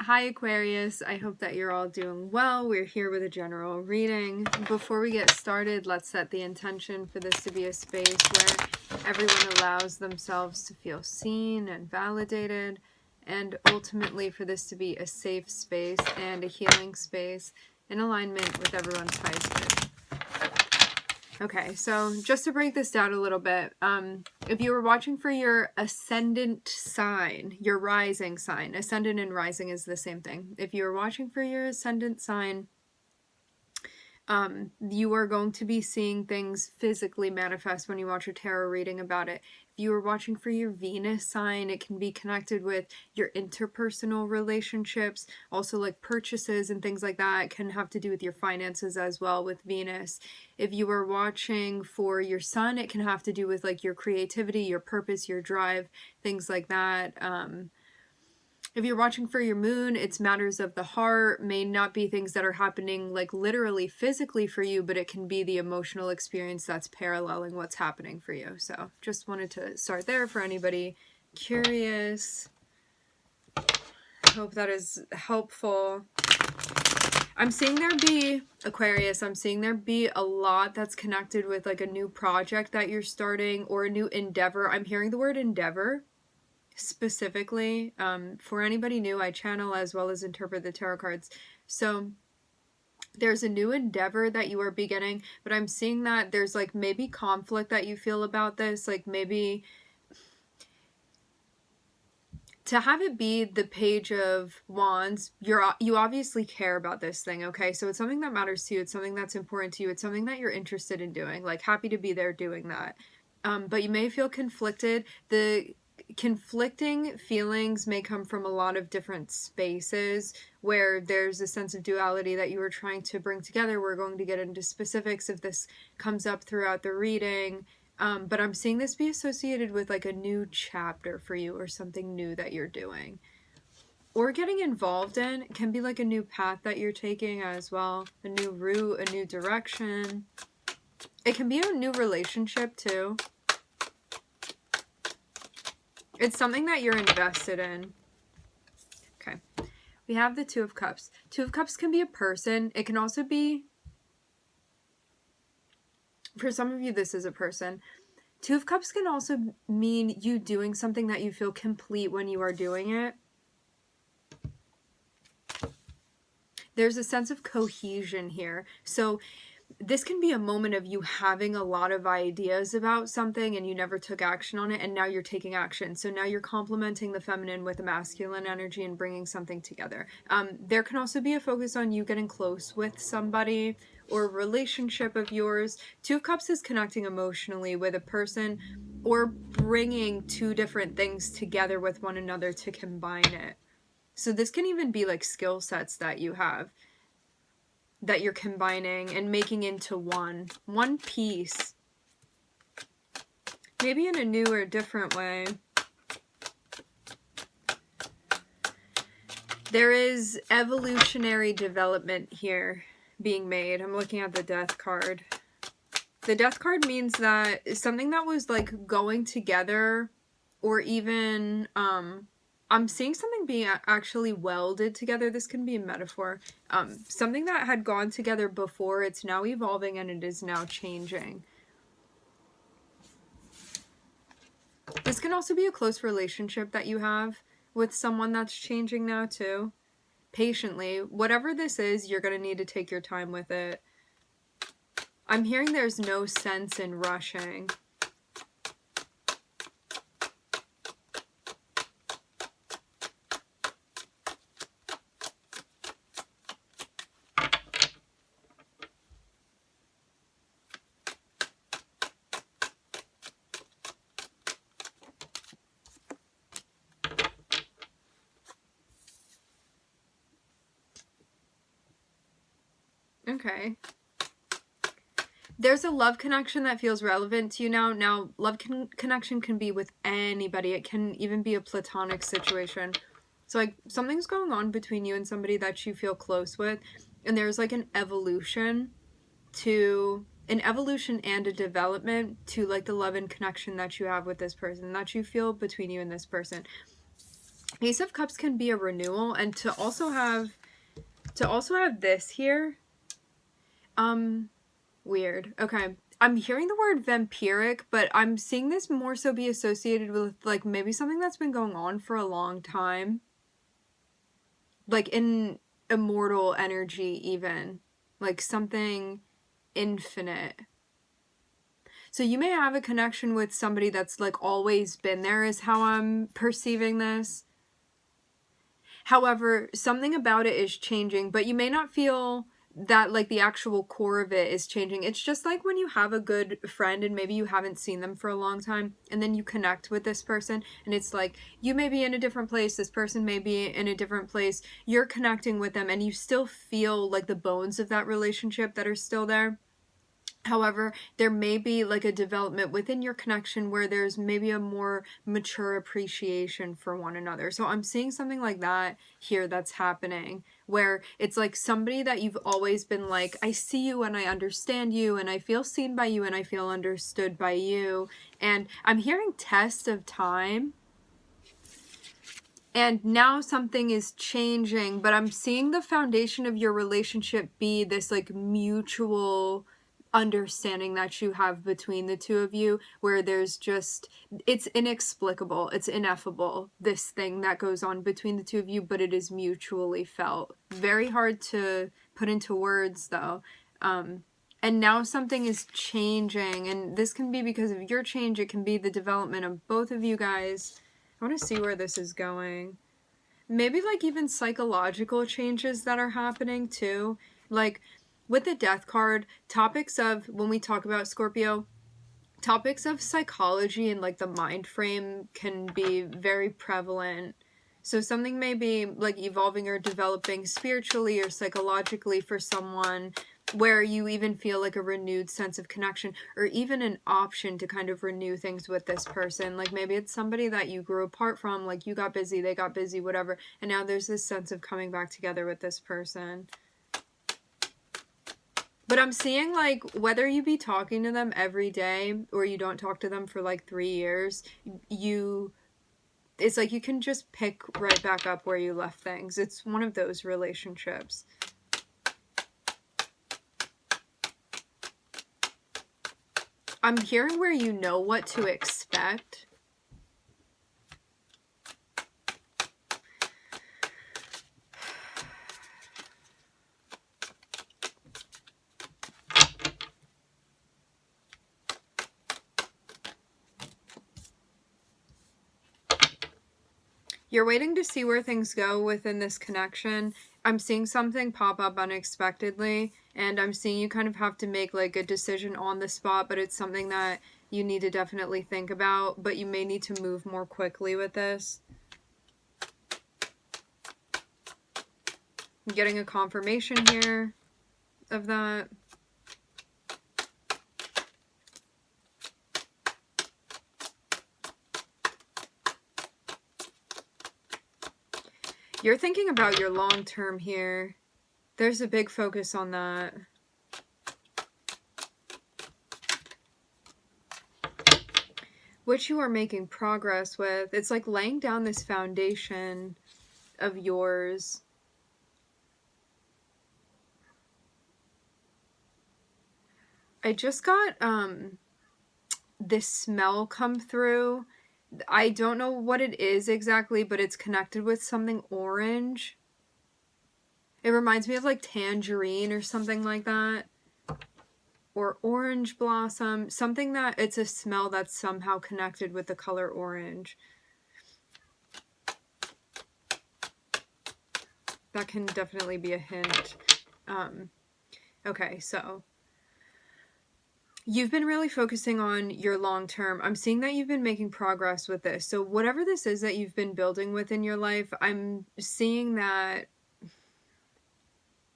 Hi Aquarius, I hope that you're all doing well. We're here with a general reading. Before we get started, let's set the intention for this to be a space where everyone allows themselves to feel seen and validated, and ultimately for this to be a safe space and a healing space in alignment with everyone's highest good. Okay, so just to break this down a little bit, if you were watching for your ascendant sign, your rising sign, ascendant and rising is the same thing. If you were watching for your ascendant sign, you are going to be seeing things physically manifest when you watch a tarot reading about it. If you are watching for your Venus sign, it can be connected with your interpersonal relationships, also like purchases and things like that. It can have to do with your finances as well with Venus. If you are watching for your Sun, it can have to do with like your creativity, your purpose, your drive, things like that. If you're watching for your moon, it's matters of the heart, may not be things that are happening like literally physically for you, but it can be the emotional experience that's paralleling what's happening for you. So just wanted to start there for anybody curious. I hope that is helpful. I'm seeing there be, Aquarius, I'm seeing there be a lot that's connected with like a new project that you're starting or a new endeavor. I'm hearing the word endeavor. Specifically, for anybody new, I channel as well as interpret the tarot cards. So there's a new endeavor that you are beginning, but I'm seeing that there's like maybe conflict that you feel about this, like maybe to have it be the Page of Wands, you obviously care about this thing, okay? So it's something that matters to you, it's something that's important to you, it's something that you're interested in doing, like happy to be there doing that. But you may feel conflicted. The conflicting feelings may come from a lot of different spaces where there's a sense of duality that you were trying to bring together. We're going to get into specifics if this comes up throughout the reading. But I'm seeing this be associated with like a new chapter for you or something new that you're doing. Or getting involved in. It can be like a new path that you're taking as well. A new route, a new direction. It can be a new relationship too. It's something that you're invested in. Okay. We have the Two of Cups. Two of Cups can be a person. It can also be, for some of you, this is a person. Two of Cups can also mean you doing something that you feel complete when you are doing it. There's a sense of cohesion here. So this can be a moment of you having a lot of ideas about something and you never took action on it, and now you're taking action. So now you're complementing the feminine with the masculine energy and bringing something together. There can also be a focus on you getting close with somebody or a relationship of yours. Two of Cups is connecting emotionally with a person or bringing two different things together with one another to combine it. So this can even be like skill sets that you have that you're combining and making into one piece, maybe in a new or different way. There is evolutionary development here being made. I'm looking at the Death card. The Death card means that something that was like going together, or even I'm seeing something being actually welded together. This can be a metaphor. Something that had gone together before, it's now evolving and it is now changing. This can also be a close relationship that you have with someone that's changing now too. Patiently. Whatever this is, you're going to need to take your time with it. I'm hearing there's no sense in rushing. Okay. There's a love connection that feels relevant to you now. Now, love connection can be with anybody. It can even be a platonic situation. So, like, something's going on between you and somebody that you feel close with. And there's, like, an evolution and a development to, like, the love and connection that you have with this person, that you feel between you and this person. Ace of Cups can be a renewal, and to also have this here, weird. Okay. I'm hearing the word vampiric, but I'm seeing this more so be associated with, like, maybe something that's been going on for a long time. Like, in immortal energy, even. Like, something infinite. So you may have a connection with somebody that's, like, always been there, is how I'm perceiving this. However, something about it is changing, but you may not feel that, like, the actual core of it is changing. It's just like when you have a good friend and maybe you haven't seen them for a long time, and then you connect with this person, and it's like, you may be in a different place, this person may be in a different place, you're connecting with them, and you still feel like the bones of that relationship that are still there. However, there may be like a development within your connection where there's maybe a more mature appreciation for one another. So I'm seeing something like that here that's happening, where it's like somebody that you've always been like, I see you and I understand you and I feel seen by you and I feel understood by you. And I'm hearing test of time. And now something is changing, but I'm seeing the foundation of your relationship be this like mutual understanding that you have between the two of you, where there's just, it's inexplicable, it's ineffable, this thing that goes on between the two of you, but it is mutually felt. Very hard to put into words though. And now something is changing, and this can be because of your change, it can be the development of both of you guys. I want to see where this is going. Maybe like even psychological changes that are happening too. Like with the Death card, topics of, when we talk about Scorpio, topics of psychology and like the mind frame can be very prevalent. So something may be like evolving or developing spiritually or psychologically for someone, where you even feel like a renewed sense of connection, or even an option to kind of renew things with this person. Like maybe it's somebody that you grew apart from, like you got busy, they got busy, whatever, and now there's this sense of coming back together with this person. But I'm seeing like whether you be talking to them every day or you don't talk to them for like 3 years, it's like you can just pick right back up where you left things. It's one of those relationships. I'm hearing where you know what to expect. You're waiting to see where things go within this connection. I'm seeing something pop up unexpectedly, and I'm seeing you kind of have to make like a decision on the spot, but it's something that you need to definitely think about, but you may need to move more quickly with this. I'm getting a confirmation here of that. You're thinking about your long term here. There's a big focus on that. Which you are making progress with. It's like laying down this foundation of yours. I just got this smell come through. I don't know what it is exactly, but it's connected with something orange. It reminds me of like tangerine or something like that. Or orange blossom. Something that, it's a smell that's somehow connected with the color orange. That can definitely be a hint. Okay, so you've been really focusing on your long term. I'm seeing that you've been making progress with this. So whatever this is that you've been building within your life, I'm seeing that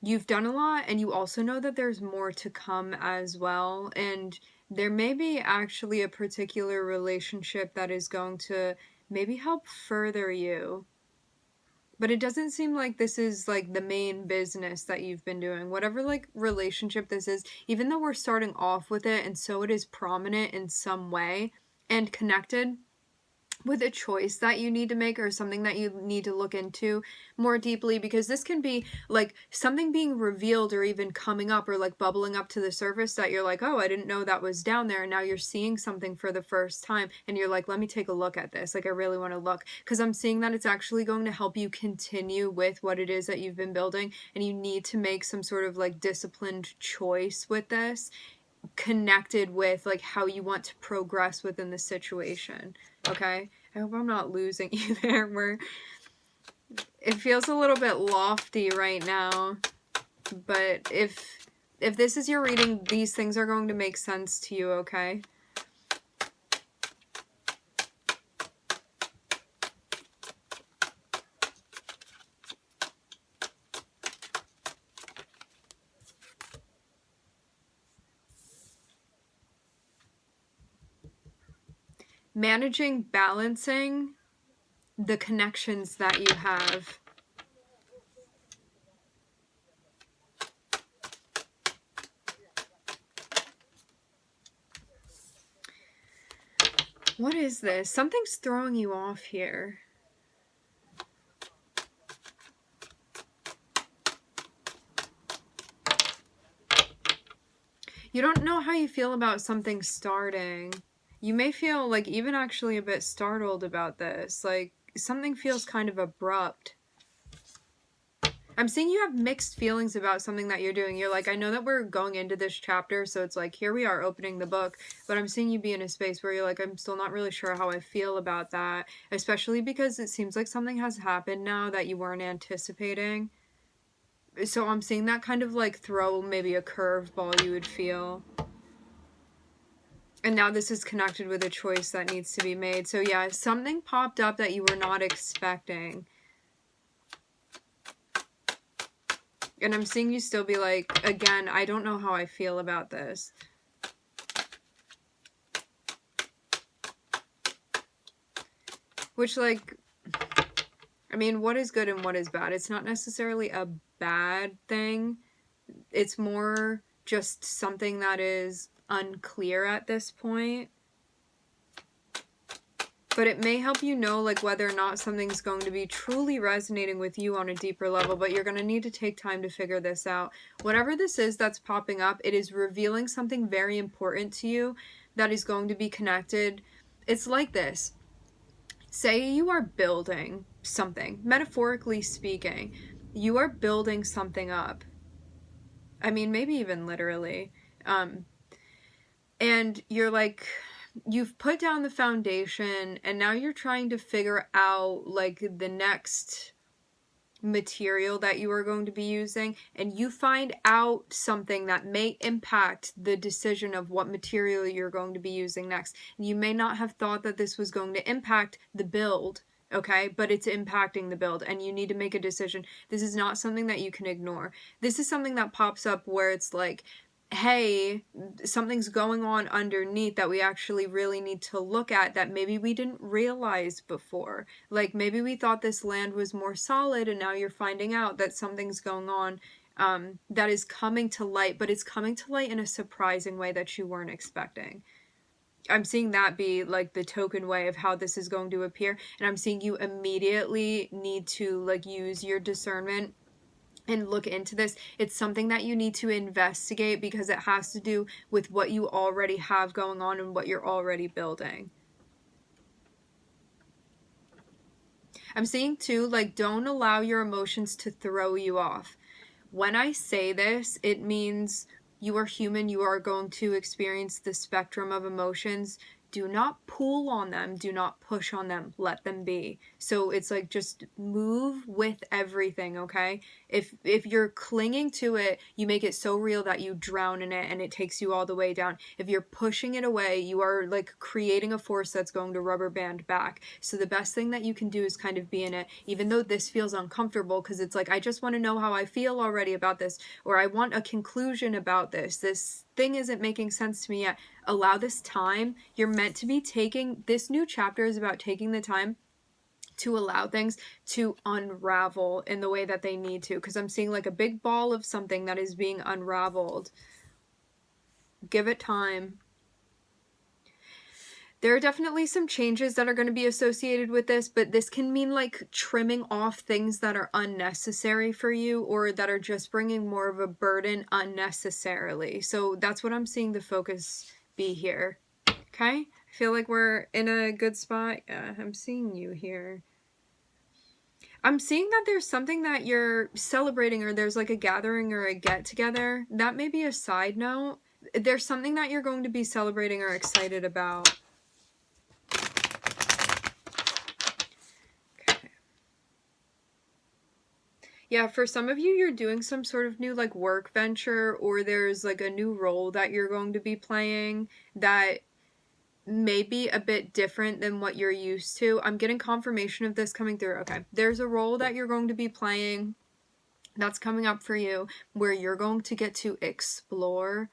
you've done a lot, and you also know that there's more to come as well. And there may be actually a particular relationship that is going to maybe help further you. But it doesn't seem like this is like the main business that you've been doing. Whatever like relationship this is, even though we're starting off with it and so it is prominent in some way and connected, with a choice that you need to make or something that you need to look into more deeply, because this can be like something being revealed or even coming up or like bubbling up to the surface that you're like, oh, I didn't know that was down there, and now you're seeing something for the first time and you're like, let me take a look at this, like I really want to look, because I'm seeing that it's actually going to help you continue with what it is that you've been building, and you need to make some sort of like disciplined choice with this, connected with like how you want to progress within the situation. Okay, I hope I'm not losing you there, where it feels a little bit lofty right now, but if this is your reading, these things are going to make sense to you. Okay, managing, balancing the connections that you have. What is this? Something's throwing you off here. You don't know how you feel about something starting. You may feel like even actually a bit startled about this. Like something feels kind of abrupt. I'm seeing you have mixed feelings about something that you're doing. You're like, I know that we're going into this chapter, so it's like, here we are opening the book, but I'm seeing you be in a space where you're like, I'm still not really sure how I feel about that, especially because it seems like something has happened now that you weren't anticipating. So I'm seeing that kind of like throw maybe a curveball you would feel. And now this is connected with a choice that needs to be made. So yeah, something popped up that you were not expecting. And I'm seeing you still be like, again, I don't know how I feel about this. Which, like, I mean, what is good and what is bad? It's not necessarily a bad thing. It's more just something that is unclear at this point. But it may help you know like whether or not something's going to be truly resonating with you on a deeper level, but you're going to need to take time to figure this out. Whatever this is that's popping up, it is revealing something very important to you that is going to be connected. It's like this. Say you are building something, metaphorically speaking, you are building something up. I mean, maybe even literally. And you're like, you've put down the foundation and now you're trying to figure out like the next material that you are going to be using, and you find out something that may impact the decision of what material you're going to be using next. You may not have thought that this was going to impact the build, okay, but it's impacting the build and you need to make a decision. This is not something that you can ignore. This is something that pops up where it's like, hey, something's going on underneath that we actually really need to look at that maybe we didn't realize before. Like maybe we thought this land was more solid and now you're finding out that something's going on that is coming to light, but it's coming to light in a surprising way that you weren't expecting. I'm seeing that be like the token way of how this is going to appear, and I'm seeing you immediately need to like use your discernment and look into this. It's something that you need to investigate because it has to do with what you already have going on and what you're already building. I'm seeing too, like, don't allow your emotions to throw you off. When I say this, it means you are human. You are going to experience the spectrum of emotions. Do not pull on them. Do not push on them. Let them be. So it's like just move with everything, okay? If you're clinging to it, you make it so real that you drown in it and it takes you all the way down. If you're pushing it away, you are like creating a force that's going to rubber band back. So the best thing that you can do is kind of be in it, even though this feels uncomfortable because it's like, I just want to know how I feel already about this, or I want a conclusion about this. This thing isn't making sense to me yet. Allow this time. You're meant to be taking, this new chapter is about taking the time to allow things to unravel in the way that they need to, because I'm seeing like a big ball of something that is being unraveled. Give it time. There are definitely some changes that are going to be associated with this, but this can mean like trimming off things that are unnecessary for you or that are just bringing more of a burden unnecessarily. So that's what I'm seeing the focus be here. Okay? I feel like we're in a good spot. Yeah, I'm seeing you here. I'm seeing that there's something that you're celebrating, or there's like a gathering or a get together. That may be a side note. There's something that you're going to be celebrating or excited about. Yeah, for some of you, you're doing some sort of new like work venture, or there's like a new role that you're going to be playing that may be a bit different than what you're used to. I'm getting confirmation of this coming through. Okay, there's a role that you're going to be playing that's coming up for you where you're going to get to explore.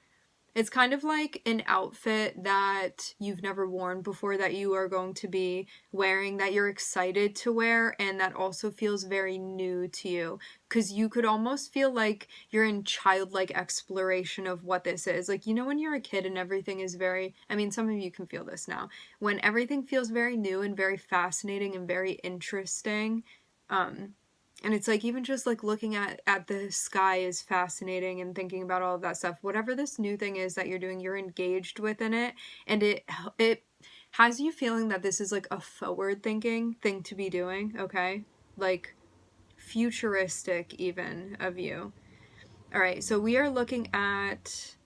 It's kind of like an outfit that you've never worn before that you are going to be wearing, that you're excited to wear, and that also feels very new to you. Because you could almost feel like you're in childlike exploration of what this is. Like, you know, when you're a kid and everything is very, I mean, some of you can feel this now. When everything feels very new and very fascinating and very interesting, and it's like even just like looking at the sky is fascinating and thinking about all of that stuff. Whatever this new thing is that you're doing, you're engaged within it, and it has you feeling that this is like a forward thinking thing to be doing, okay? Like futuristic even of you. All right, so we are looking at,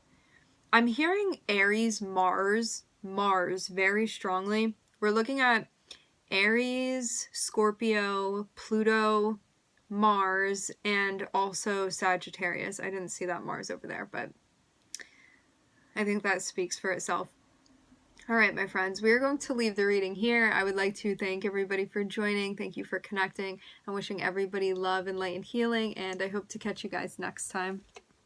I'm hearing Aries, Mars very strongly. We're looking at Aries, Scorpio, Pluto, Mars, and also Sagittarius. I didn't see that Mars over there, but I think that speaks for itself. All right, my friends, we are going to leave the reading here. I would like to thank everybody for joining. Thank you for connecting. I'm wishing everybody love and light and healing, and I hope to catch you guys next time.